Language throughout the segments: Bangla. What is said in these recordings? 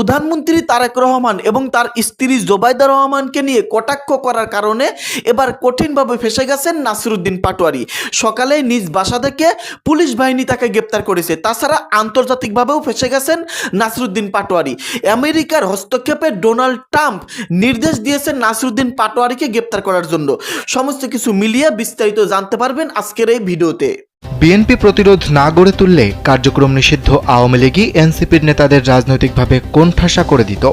প্রধানমন্ত্রী তারেক রহমান এবং তার স্ত্রী জোবাইদা রহমানকে নিয়ে কটাক্ষ করার কারণে এবার কঠিনভাবে ফেঁসে গেছেন নাসিরুদ্দিন পাটোয়ারি। সকালে নিজ বাসা থেকে পুলিশ বাহিনী তাকে গ্রেপ্তার করেছে। তাছাড়া আন্তর্জাতিকভাবেও ফেঁসে গেছেন নাসিরুদ্দিন পাটোয়ারি। আমেরিকার হস্তক্ষেপে ডোনাল্ড ট্রাম্প নির্দেশ দিয়েছেন নাসিরুদ্দিন পাটোয়ারিকে গ্রেপ্তার করার জন্য। সমস্ত কিছু মিলিয়ে বিস্তারিত জানতে পারবেন আজকের এই ভিডিওতে। বিএনপি প্রতিরোধ না গড়ে তুললে কার্যক্রম নিষিদ্ধ আওয়ামী লীগই এনসিপির নেতাদের রাজনৈতিকভাবে কোণঠাসা করে দিত,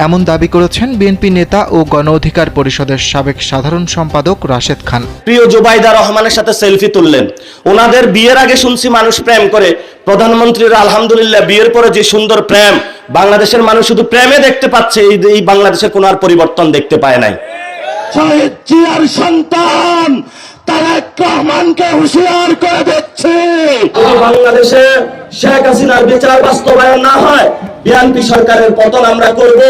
এমন দাবি করেছেন বিএনপি নেতা ও গণ অধিকার পরিষদের সাবেক সাধারণ সম্পাদক রাশেদ খান। প্রিয় জোবাইদা রহমানের সাথে সেলফি তুললেন। ওনাদের বিয়ের আগে শুনছি মানুষ প্রেম করে, প্রধানমন্ত্রীর আলহামদুলিল্লাহ বিয়ের পরে যে সুন্দর প্রেম, বাংলাদেশের মানুষ শুধু প্রেমে দেখতে পাচ্ছে, এই বাংলাদেশের কোনো আর পরিবর্তন দেখতে পায় নাই। শহীদ জিয়ার সন্তান তারেক রহমানকে হুঁশিয়ার করে দিচ্ছে, বাংলাদেশে শেখ হাসিনার বিচার বাস্তবায়ন না হয় বিএনপি সরকারের পতন আমরা করব।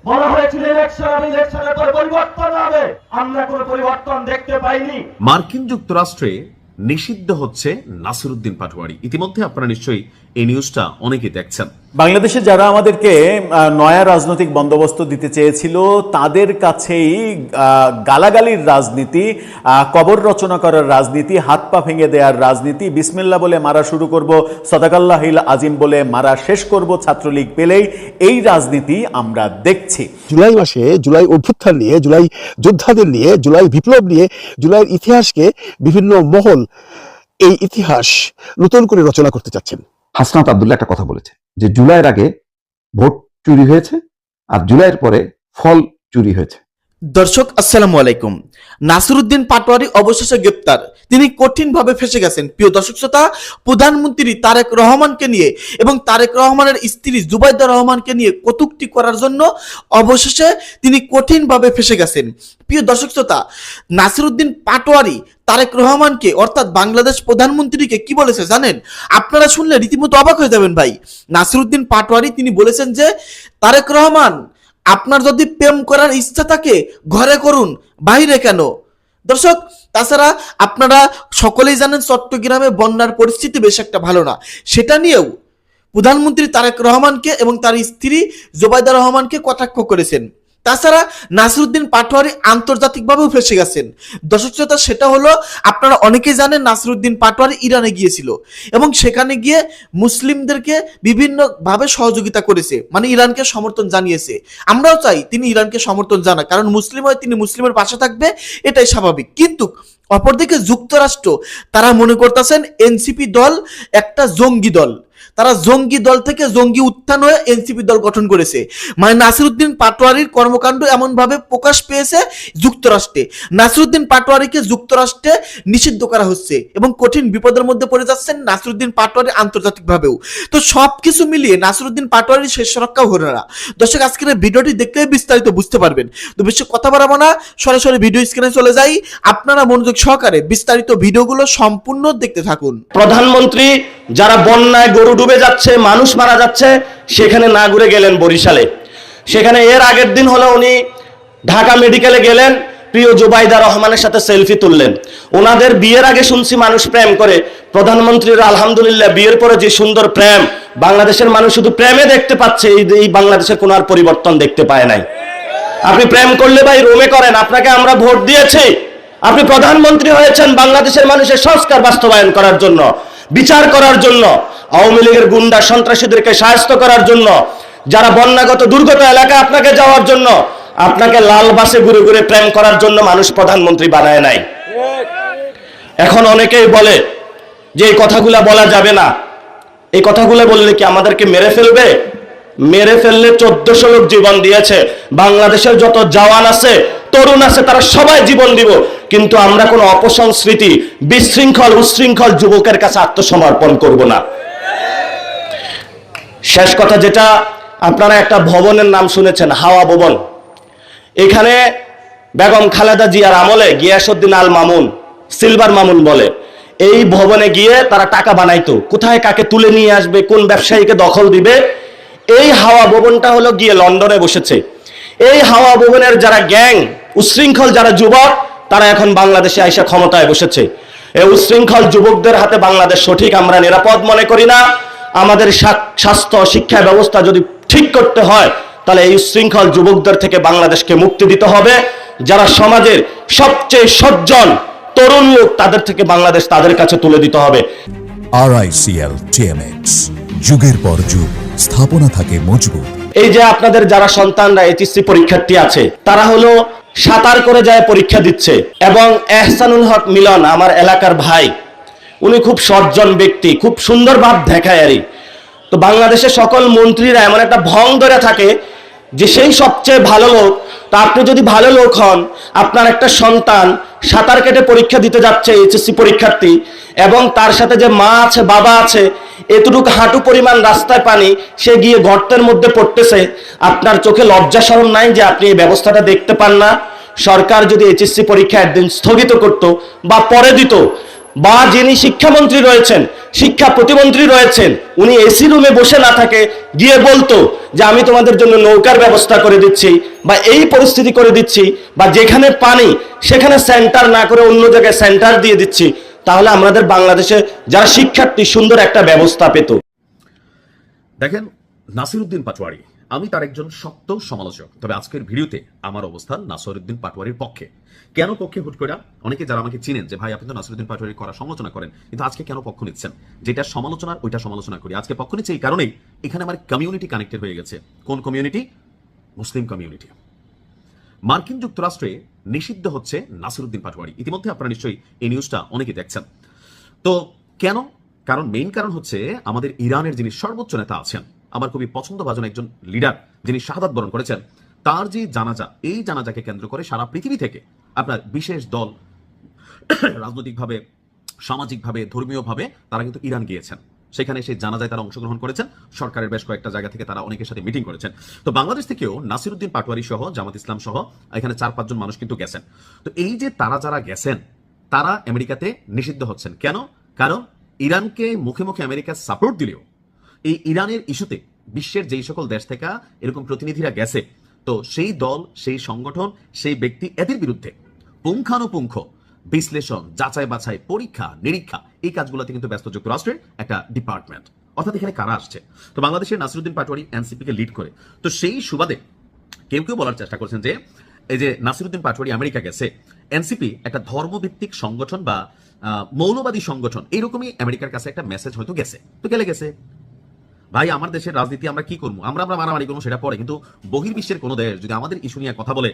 বলা হয়েছিল ইলেকশনের পর পরিবর্তন হবে, আমরা কোনো পরিবর্তন দেখতে পাইনি। মার্কিন যুক্তরাষ্ট্রে নিষিদ্ধ হচ্ছে নাসিরুদ্দিন পাটোয়ারি। ইতিমধ্যে আপনারা নিশ্চয়ই এই নিউজটা অনেকেই দেখছেন। বাংলাদেশে যারা আমাদেরকে নয়া রাজনৈতিক বন্দোবস্ত দিতে চেয়েছিল তাদের কাছেই গালাগালির রাজনীতি, কবর রচনা করার রাজনীতি, হাত পা ভেঙে দেওয়ার রাজনীতি, বিসমিল্লাহ বলে মারা শুরু করব, সদাকাল্লাহিল আজিম বলে মারা শেষ করব ছাত্রলীগ পেলেই, এই রাজনীতি আমরা দেখছি। জুলাই মাসে জুলাই অভ্যুত্থান নিয়ে, জুলাই যোদ্ধাদের নিয়ে, জুলাই বিপ্লব নিয়ে, জুলাইয়ের ইতিহাসকে বিভিন্ন মহল এই ইতিহাস নতুন করে রচনা করতে চাচ্ছেন। হাসনাত আব্দুল্লাহ একটা কথা বলেছে যে জুলাইয়ের আগে ভোট চুরি হয়েছে আর জুলাইয়ের পরে ফল চুরি হয়েছে। দর্শক আসসালামু আলাইকুম। নাসিরুদ্দিন পাটোয়ারি অবশেষে গ্রেপ্তার, তিনি কঠিনভাবে ফেঁসে গেছেন। প্রিয় দর্শক শ্রোতা, প্রধানমন্ত্রী তারেক রহমানকে নিয়ে এবং তারেক রহমানের স্ত্রী জুবাইদা রহমানকে নিয়ে কটূক্তি করার জন্য অবশেষে তিনি কঠিনভাবে ফেঁসে গেছেন। প্রিয় দর্শক শ্রোতা, নাসিরুদ্দিন পাটোয়ারি তারেক রহমানকে অর্থাৎ বাংলাদেশ প্রধানমন্ত্রীকে কি বলেছে জানেন? আপনারা শুনলে রীতিমতো অবাক হয়ে যাবেন ভাই। নাসিরুদ্দিন পাটোয়ারি তিনি বলেছেন যে তারেক রহমান, আপনার যদি প্রেম করার ইচ্ছা থাকে ঘরে করুন, বাইরে কেন? দর্শক, তাছাড়া আপনারা সকলেই জানেন চট্টগ্রামে বন্যার পরিস্থিতি বেশ একটা ভালো না, সেটা নিয়েও প্রধানমন্ত্রী তারেক রহমানকে এবং তার স্ত্রী জোবাইদা রহমানকে কটাক্ষ করেছেন। তাছাড়া নাসিরুদ্দিন পাটোয়ারি আন্তর্জাতিকভাবেও ফেঁসে গেছেন। দর্শক শ্রোতা, সেটা হলো আপনারা অনেকেই জানেন নাসিরুদ্দিন পাটোয়ারি ইরানে গিয়েছিল এবং সেখানে গিয়ে মুসলিমদেরকে বিভিন্নভাবে সহযোগিতা করেছে, মানে ইরানকে সমর্থন জানিয়েছে। আমরাও চাই তিনি ইরানকে সমর্থন জানাক, কারণ মুসলিম হয় তিনি মুসলিমের পাশে থাকবে, এটাই স্বাভাবিক। কিন্তু অপরদিকে যুক্তরাষ্ট্র তারা মনে করতেছেন এনসিপি দল একটা জঙ্গি দল, তারা জঙ্গি দল থেকে জঙ্গি উত্থান হয়ে এনসিপি দল গঠন করেছে। মানে নাসিরুদ্দিন পাটোয়ারির কর্মকাণ্ড এমন ভাবে প্রকাশ পেয়েছে যুক্তরাষ্ট্রে, নাসিরুদ্দিন পাটোয়ারিকে যুক্তরাষ্ট্রে নিষিদ্ধ করা হচ্ছে এবং কঠিন বিপদের মধ্যে পড়ে যাচ্ছেন নাসিরুদ্দিন পাটোয়ারি আন্তর্জাতিকভাবেও। তো সবকিছু মিলিয়ে নাসিরুদ্দিন পাটোয়ারির শেষ রক্ষা হলো না। দর্শক, আজকের ভিডিওটি দেখলে বিস্তারিত বুঝতে পারবেন। তো বেশি কথা বাড়াবো না, সরাসরি ভিডিও স্ক্রিনে চলে যাই। আপনারা মনোযোগ সহকারে বিস্তারিত ভিডিওগুলো সম্পূর্ণ দেখতে থাকুন। প্রধানমন্ত্রী যারা বন্যায় গরু ডুবে যাচ্ছে, মানুষ মারা যাচ্ছে, সেখানে না ঘুরে গেলেন বরিশালে। সেখানে এর আগের দিন হলো উনি ঢাকা মেডিকেলে গেলেন, প্রিয় জোবাইদা রহমানের সাথে সেলফি তুললেন। ওনাদের বিয়ের আগে শুনছি মানুষ প্রেম করে, প্রধানমন্ত্রীর আলহামদুলিল্লাহ বিয়ের পরে যে সুন্দর প্রেম, বাংলাদেশের মানুষ শুধু প্রেমে দেখতে পাচ্ছে, এই বাংলাদেশের কোনো আর পরিবর্তন দেখতে পায় নাই। আপনি প্রেম করলে ভাই রোমে করেন, আপনাকে আমরা ভোট দিয়েছি, আপনি প্রধানমন্ত্রী হয়েছেন বাংলাদেশের মানুষের সংস্কার বাস্তবায়ন করার জন্য, বিচার করার জন্য, আওয়ামী লীগের গুন্ডা সন্ত্রাসীদেরকে শায়েস্ত করার জন্য, যারা বন্যাগত দুর্গত এলাকা আপনাকে যাওয়ার জন্য, আপনাকে লাল বাসে ঘুরে ঘুরে প্রেম করার জন্য মানুষ প্রধানমন্ত্রী বানায় নাই। এখন অনেকেই বলে যে এই কথাগুলা বলা যাবে না, এই কথাগুলো বললে কি আমাদেরকে মেরে ফেলবে? মেরে ফেললে 1400 লোক জীবন দিয়েছে, বাংলাদেশের যত জওয়ান আছে, তরুণ আছে, তারা সবাই জীবন দিব, কিন্তু আমরা কোনো অপসংস্কৃতি, বিশৃঙ্খল উচ্ছৃঙ্খল যুবকের কাছে আত্মসমর্পণ করব না। শেষ কথা যেটা, আপনারা একটা ভবনের নাম শুনেছেন, হাওয়া ভবন। এখানে বেগম খালেদা জিয়ার আমলে গিয়াসউদ্দিন আল মামুন, সিলভার মামুন বলে, এই ভবনে গিয়ে তারা টাকা বানাইতো, কোথায় কাকে তুলে নিয়ে আসবে, কোন ব্যবসায়ীকে দখল দিবে। এই হাওয়া ভবনটা হলো গিয়ে লন্ডনে বসেছে। এই হাওয়া ভবনের যারা গ্যাং, উচ্ছৃঙ্খল যারা যুবক, তারা এখন বাংলাদেশে আইসা ক্ষমতায় বসেছে। এই উচ্ছৃঙ্খল যুবকদের হাতে বাংলাদেশ সঠিক আমরা নিরাপদ মনে করি না। আমাদের স্বাস্থ্য শিক্ষা ব্যবস্থা যদি ঠিক করতে হয়, তাহলে এই উচ্ছৃঙ্খল যুবকদের থেকে বাংলাদেশকে মুক্তি দিতে হবে। যারা সমাজের সবচেয়ে সজ্জন তরুণ লোক, তাদের থেকে বাংলাদেশ তাদের কাছে তুলে দিতে হবে। RICL TMX, যুগের পর যুগ স্থাপনা থাকে মজবুত। এই যে আপনাদের যারা সন্তানরা এইচএসসি পরীক্ষার্থী আছে, তারা হলো সাঁতার করে যায় পরীক্ষা দিচ্ছে, এবং এহসানুল হক মিলন আমার এলাকার ভাই, উনি খুব সজ্জন ব্যক্তি, খুব সুন্দর ভাব দেখায় আরই। তো বাংলাদেশের সকল মন্ত্রীরা এমন একটা ভং ধরে থাকে যে সেই সবচেয়ে ভালো লোক। তা আপনি যদি ভালো লোক হন, আপনার একটা সন্তান সাঁতার কেটে পরীক্ষা দিতে যাচ্ছে, এইচএসসি পরীক্ষার্থী, এবং তার সাথে যে মা আছে বাবা আছে, এতটুকু হাঁটু পরিমাণ রাস্তায় পানি, সে গিয়ে গর্তের মধ্যে পড়তেছে, আপনার চোখে লজ্জা শরম নাই যে আপনি এই ব্যবস্থাটা দেখতে পান না? সরকার যদি এইচএসসি পরীক্ষা একদিন স্থগিত করত বা পরে দিত, বা যিনি শিক্ষামন্ত্রী রয়েছেন, শিক্ষা প্রতিমন্ত্রী রয়েছেন, উনি এসি রুমে বসে না থাকে গিয়ে বলতো যে আমি তোমাদের জন্য নৌকার ব্যবস্থা করে দিচ্ছি, বা এই পরিস্থিতি করে দিচ্ছি, বা যেখানে পানি সেখানে সেন্টার না করে অন্য জায়গায় সেন্টার দিয়ে দিচ্ছি, তাহলে আমাদের বাংলাদেশে যারা শিক্ষার্থী সুন্দর একটা ব্যবস্থা পেত। দেখেন, নাসিরউদ্দিন পাটোয়ারি, আমি তার একজন শক্ত সমালোচক, তবে আজকের ভিডিওতে আমার অবস্থান নাসিরউদ্দিন পাটোয়ারির পক্ষে। কেন পক্ষে হুট করে? অনেকে যারা আমাকে চিনেন যে ভাই আপনি তো নাসিরউদ্দিন পাটোয়ারির করা সমালোচনা করেন, কিন্তু আজকে কেন পক্ষ নিচ্ছেন? যেটা সমালোচনার ওইটা সমালোচনা করি। আজকে পক্ষ নিচ্ছে এই কারণেই, এখানে আমার কমিউনিটি কানেক্টেড হয়ে গেছে। কোন কমিউনিটি? Muslim community. মার্কিন যুক্তরাষ্ট্রে নিষিদ্ধ হচ্ছে নাসিরউদ্দিন পাটোয়ারি। ইতিমধ্যে আপনারা নিশ্চয়ই এই নিউজটা অনেকে দেখছেন। তো কেন? কারণ মেইন কারণ হচ্ছে আমাদের ইরানের যিনি সর্বোচ্চ নেতা আছেন, আমার খুবই পছন্দভাজন একজন লিডার, যিনি শাহাদাত বরণ করেছেন, তার যে জানাজা, এই জানাজাকে কেন্দ্র করে সারা পৃথিবী থেকে আপনার বিশেষ দল রাজনৈতিকভাবে, সামাজিকভাবে, ধর্মীয়ভাবে তারা কিন্তু ইরান গিয়েছেন। সেখানে সেই জানাজায় তারা অংশগ্রহণ করেছেন। সরকারের বেশ কয়েকটা জায়গা থেকে তারা অনেকের সাথে মিটিং করেছেন। তো বাংলাদেশ থেকেও নাসিরউদ্দিন পাটোয়ারি সহ, জামাত ইসলাম সহ এখানে 4-5 জন মানুষ কিন্তু গেছেন। তো এই যে তারা যারা গেছেন, তারা আমেরিকাতে নিষিদ্ধ হচ্ছেন। কেন? কারণ ইরানকে মুখে মুখে আমেরিকা সাপোর্ট দিলেও এই ইরানের ইস্যুতে বিশ্বের যেই সকল দেশ থেকে এরকম প্রতিনিধিরা গেছে, তো সেই দল, সেই সংগঠন, সেই ব্যক্তি, এদের বিরুদ্ধে পুঙ্খানুপুঙ্খ বিশ্লেষণ, যাচাই বাছাই, পরীক্ষা নিরীক্ষা, এই কাজগুলোতে কিন্তু ব্যস্ত যুক্তরাষ্ট্রের একটা ডিপার্টমেন্ট। অর্থাৎ এখানে কারা আসছে? তো বাংলাদেশের নাসিরউদ্দিন পাটোয়ারি এনসিপি কে লিড করে। তো সেই সুবাদে কেউ কেউ বলার চেষ্টা করছেন যে এই যে নাসিরউদ্দিন পাটোয়ারি আমেরিকা গেছে, এনসিপি একটা ধর্মভিত্তিক সংগঠন বা মৌলবাদী সংগঠন, এইরকমই আমেরিকার কাছে একটা মেসেজ হয়তো গেছে। তো গেলে গেছে ভাই, আমার দেশের রাজনীতি আমরা কি করবো? আমরা মারামারি করবো সেটা পরে, কিন্তু বহির্বিশ্বের কোনো দেশ যদি আমাদের ইস্যু নিয়ে কথা বলে,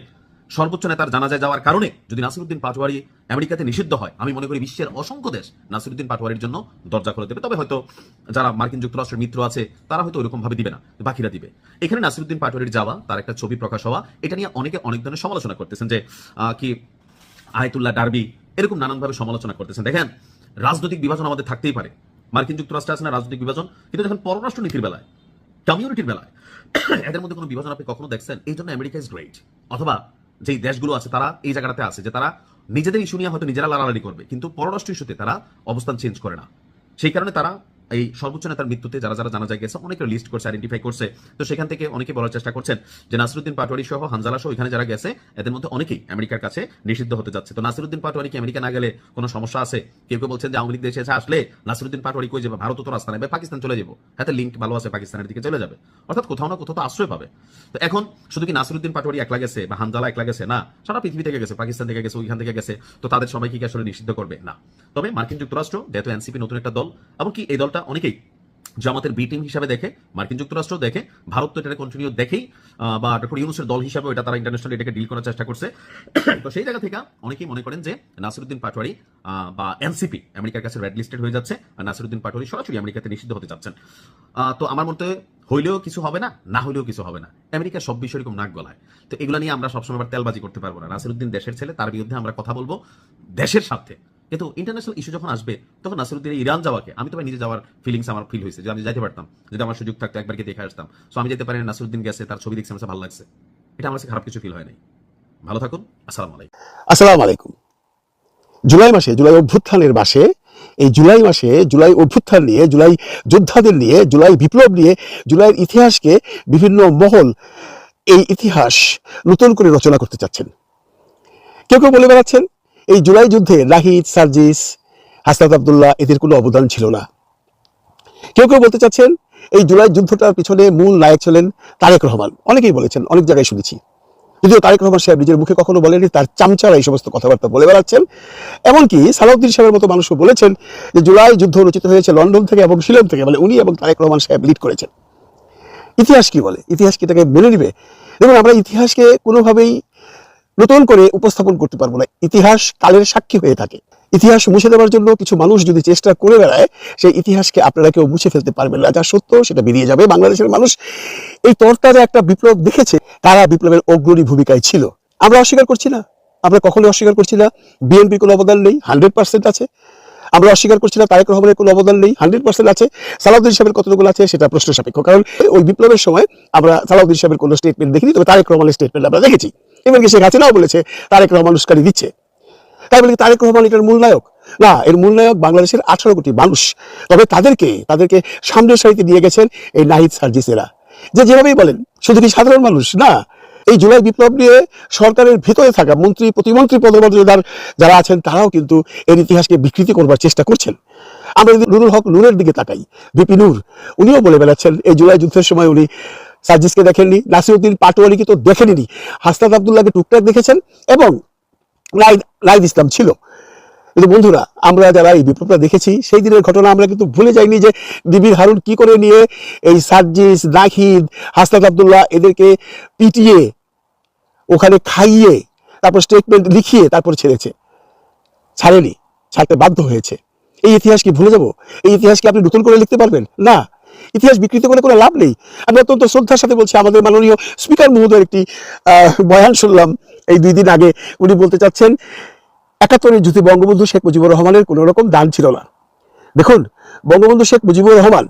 সর্বোচ্চ নেতার জানাজায় যাওয়ার কারণে যদি নাসিরউদ্দিন পাটোয়ারি আমেরিকাতে নিষিদ্ধ হয়, আমি মনে করি বিশ্বের অসংখ্য দেশ নাসিরউদ্দিন পাটোয়ারির জন্য দরজা খুলে দেবে। তবে হয়তো যারা মার্কিন যুক্তরাষ্ট্রের মিত্র আছে তারা হয়তো ওইরকম ভাবে দিবে না, বাকিরা দিবে। এখানে নাসিরউদ্দিন পাটোয়ারির যাওয়া, তার একটা ছবি প্রকাশ হওয়া, এটা নিয়ে অনেকে অনেক ধরনের সমালোচনা করতেছেন যে কি আয়াতুল্লাহ ডারবি, এরকম নানানভাবে সমালোচনা করতেছেন। দেখেন, রাজনৈতিক বিভাজন আমাদের থাকতেই পারে, মার্কিন যুক্তরাষ্ট্রে আছে না রাজনৈতিক বিভাজন, কিন্তু যখন পররাষ্ট্র নীতির বেলায়, কমিউনিটির বেলায় এদের মধ্যে কোনো বিভাজন আপনি কখনো দেখছেন? এই জন্য আমেরিকা ইজ গ্রেট। অথবা যেই দেশগুলো আছে তারা এই জায়গাটাতে আছে যে তারা নিজেদের ইস্যু নিয়ে হয়তো নিজেরা লাড়ালাড়ি করবে, কিন্তু পররাষ্ট্র ইস্যুতে তারা অবস্থান চেঞ্জ করে না। সেই কারণে তারা এই সর্বোচ্চ নেতার মৃত্যুতে যারা যারা জানা যায় গেছে, অনেকে লিস্ট করছে, আইডেন্টিফাই করছে। তো সেখান থেকে অনেকে বলার চেষ্টা করছেন যে নাসিরউদ্দিন পাটোয়ারি সহ, হানজালা সহ এখানে যারা গেছে, এদের মধ্যে অনেকেই আমেরিকার কাছে নিষিদ্ধ হতে যাচ্ছে। তো নাসিরউদ্দিন পাটোয়ারি কি আমেরিকা না গেলে কোনো সমস্যা আছে? কেউ কেউ বলছেন যে আওয়ামী লীগ দেশে আসলে নাসিরউদ্দিন পাটোয়ারি কই যাবে? ভারত তো রাস্তা নেবে, পাকিস্তান চলে যাবো, হাতে লিঙ্ক ভালো আছে, পাকিস্তানের দিকে চলে যাবে। অর্থাৎ কোথাও না কোথাও তো আশ্রয় পাবে। তো এখন শুধু কি নাসিরউদ্দিন পাটোয়ারি একলা গেছে বা হানজালা একলা গেছে? না, সারা পৃথিবী থেকে গেছে, পাকিস্তান থেকে গেছে, ওইখান থেকে গেছে। তো তাদের সবাইকে কি আসলে নিষিদ্ধ করবে? না। তবে মার্কিন যুক্তরাষ্ট্র যেহেতু এনসিপি নতুন একটা দল, এমনকি এই দলটা অনেকেই জামাতের বি টিম হিসাবে দেখে, মার্কিন যুক্তরাষ্ট্র দেখে, ভারত তো এটা কন্টিনিউ দেখেই, বা ডক্টর ইউনূসের দল হিসাবে এটা তারা ইন্টারন্যাশনাল এটাকে ডিল করার চেষ্টা করছে। তো সেই জায়গা থেকে অনেকেই মনে করেন যে নাসিরউদ্দিন পাটোয়ারি বা এনসিপি আমেরিকার কাছে রেড লিস্টেড হয়ে যাচ্ছে, আর নাসিরউদ্দিন পাটোয়ারি সরাসরি আমেরিকাতে নিষিদ্ধ হতে যাচ্ছেন। তো আমার মতে হইলেও কিছু হবে না, না হইলেও কিছু হবে না। আমেরিকা সব বিষয় এরকম নাক গলায়। তো এগুলো নিয়ে আমরা সবসময় আবার তেলবাজি করতে পারবো না। নাসিরউদ্দিন দেশের ছেলে, তার বিরুদ্ধে আমরা কথা বলবো দেশের স্বার্থে। কিন্তু ইন্টারন্যাশনাল ইস্যু যখন আসবে, তখন নাসিরউদ্দিন ইরান যাওয়াকে, আমি তো নিজে যাওয়ার ফিলিংস আমার ফিল হয়েছে যে আমি যাইতে পারতাম, যদি আমার সুযোগ থাকতো একবারকে দেখে আসতাম। সো আমি যেতে পারি, নাসিরউদ্দিন গেছে, তার ছবি দেখছি, আমার ভালো লাগছে, এটা আমার কাছে খারাপ কিছু ফিল হয় নাই। ভালো থাকুন, আসসালামু আলাইকুম। আসসালামু আলাইকুম। জুলাই মাসে, জুলাই অভ্যুত্থানের মাসে, এই জুলাই মাসে জুলাই অভ্যুত্থান নিয়ে, জুলাই যোদ্ধাদের নিয়ে, জুলাই বিপ্লব নিয়ে, জুলাইয়ের ইতিহাসকে বিভিন্ন মহল এই ইতিহাস নতুন করে রচনা করতে চাচ্ছেন। কেউ কেউ বলে বেড়াচ্ছেন এই জুলাই যুদ্ধে নাহিদ, সার্জিস, হাসনাত আব্দুল্লাহ এদের কোনো অবদান ছিল না। কেউ কেউ বলতে চাচ্ছেন এই জুলাই যুদ্ধটার পিছনে মূল নায়ক ছিলেন তারেক রহমান। অনেকেই বলেছেন, অনেক জায়গায় শুনেছি, যদিও তারেক রহমান সাহেব নিজের মুখে কখনো বলেনি, তার চামচারা এই সমস্ত কথাবার্তা বলে বেড়াচ্ছেন। এমনকি সালাউদ্দিন সাহেবের মতো মানুষও বলেছেন যে জুলাই যুদ্ধ রচিত হয়েছে লন্ডন থেকে এবং শিলং থেকে, মানে উনি এবং তারেক রহমান সাহেব লিড করেছেন। ইতিহাস কি বলে? ইতিহাস কি এটাকে মেনে নিবে? দেখুন, আমরা ইতিহাসকে কোনোভাবেই নতুন করে উপস্থাপন করতে পারবো না। ইতিহাস কালের সাক্ষী হয়ে থাকে। ইতিহাস মুছে দেওয়ার জন্য কিছু মানুষ যদি চেষ্টা করে বেড়ায়, সেই ইতিহাসকে আপনারা কেউ মুছে ফেলতে পারবেন না। যা সত্য সেটা বেরিয়ে যাবে। বাংলাদেশের মানুষ এই তরতাজা একটা বিপ্লব দেখেছে, তারা বিপ্লবের অগ্রণী ভূমিকায় ছিল। আমরা অস্বীকার করছি না, আমরা কখনোই অস্বীকার করছি না বিএনপির কোনো অবদান নেই, 100% আছে। আমরা অস্বীকার করছি না তারেক রহমানের কোনো অবদান নেই, 100% আছে। সালাউদ্দিন সাহেবের কতটুকু আছে সেটা প্রশ্ন সাপেক্ষ, কারণ ওই বিপ্লবের সময় আমরা সালাউদ্দিন সাহেবের কোনো স্টেটমেন্ট দেখিনি, তবে তারেক রহমানের স্টেটমেন্ট আমরা দেখেছি। এমনকি শেখ হাসিনাও বলেছে তারেক রহমান উস্কানি দিচ্ছে। তাই বলে তারেক রহমান এটার মূল নায়ক না, এর মূল নায়ক বাংলাদেশের 18 কোটি মানুষ। তবে তাদেরকে সামনের সারিতে নিয়ে গেছেন এই নাহিদ সার্জিসেরা, যেভাবেই বলেন। শুধু কি সাধারণ মানুষ না, এই জুলাই বিপ্লব নিয়ে সরকারের ভিতরে থাকা মন্ত্রী প্রতিমন্ত্রী পদমর্যাদার যারা আছেন তারাও কিন্তু এর ইতিহাসকে বিকৃতি করবার চেষ্টা করছেন। আমরা যদি নুরুল হক নূরের দিকে তাকাই, ভিপি নূর, উনিও বলে বেড়াচ্ছেন এই জুলাই যুদ্ধের সময় উনি সার্জিসকে দেখেননি, নাসিরউদ্দিন পাটোয়ারিকে তো দেখেননি, হাসনাত আব্দুল্লাহকে টুকটাক দেখেছেন এবং নাহিদ ইসলাম ছিল। কিন্তু বন্ধুরা, আমরা যারা এই বিপ্লবটা দেখেছি সেই দিনের ঘটনা আমরা কিন্তু ভুলে যাইনি যে ডিবির হারুন কি করে নিয়ে এই সার্জিস, নাহিদ, হাসনাত আব্দুল্লাহ এদেরকে পিটিয়ে ওখানে খাইয়ে তারপর স্টেটমেন্ট লিখিয়ে তারপর ছেড়েছে। ছাড়েনি, ছাড়তে বাধ্য হয়েছে। এই ইতিহাস কি ভুলে যাব? এই ইতিহাস কি আপনি নতুন করে লিখতে পারবেন? না, ইতিহাস বিকৃত করে কোনো লাভ নেই। আমি অত্যন্ত শ্রদ্ধার সাথে বলছি, আমাদের মাননীয় স্পিকার মহোদয়ের একটি বয়ান শুনলাম এই 2 দিন আগে। উনি বলতে চাচ্ছেন 71 যুদ্ধে বঙ্গবন্ধু শেখ মুজিবুর রহমানের কোনো রকম দান ছিল না। দেখুন, বঙ্গবন্ধু শেখ মুজিবুর রহমান